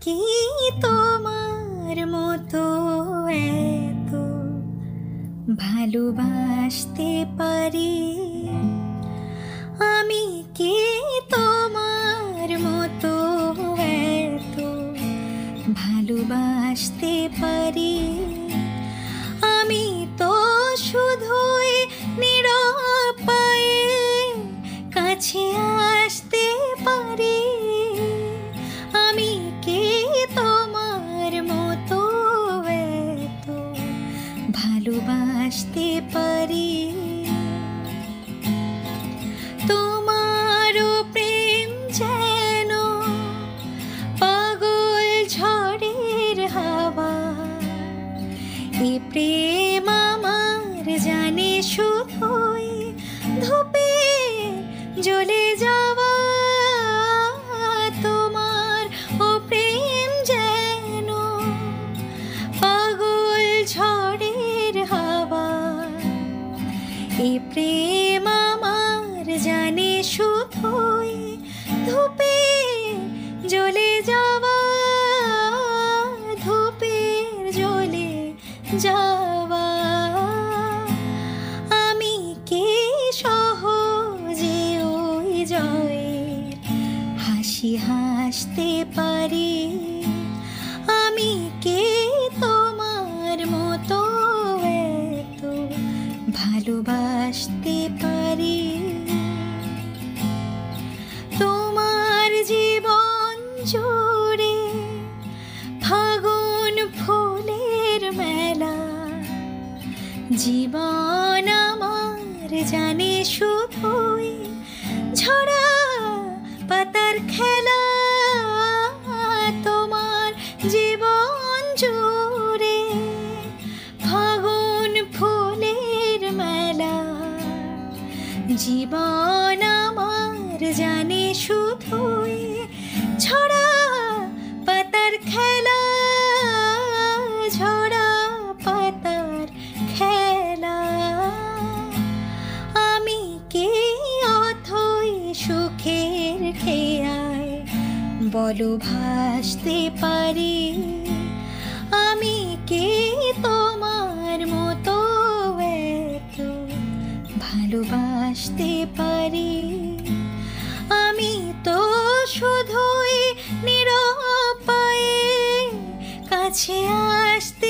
কি তোমার মতো এত ভালোবাসতে পারি? আমি কি তোমার মতো এত ভালোবাসতে পারি? আমি তো শুধুই নীরব পায়ে কাছে আসতে পারি। আমি কি তোমার মতো এত ভালোবাসতে পারি? তোমারও প্রেম যেন পাগল ঝড়ের হাওয়া। এ প্রেম আমার জানে শুধুই ধূপে জ্বলে যাওয়া। তোমার ও প্রেম যেন পাগল ঝড়ের হাওয়া। এ প্রেম আমার জানে শুধুই ধূপে জ্বলে যাওয়া, ধূপের জ্বলে যাওয়া। আমি কি সহজে ওই জয়ের হাসি হাসতে পারি? আমি কি তোমার মতো এত ভালোবাসতে পারি? তোমার জীবন জুড়ে ফাগুন ফুলের মেলা। জীবন আমার জানে শুধুই ঝরা পাতার খেলা। তোমার জীবন জুড়ে ফাগুন ফুলের মেলা। জীবন আমার জানে শুধুই ঝরা পাতার খেলা, ঝরা পাতার খেলা। আমি কি অথই সুখের খেয়ায় বলো ভাসতে পারি? আমি কি তোমার মতো এত ভালোবাসতে পারি? আমি তো শুধুই নীরব পায়ে কাছে আসতে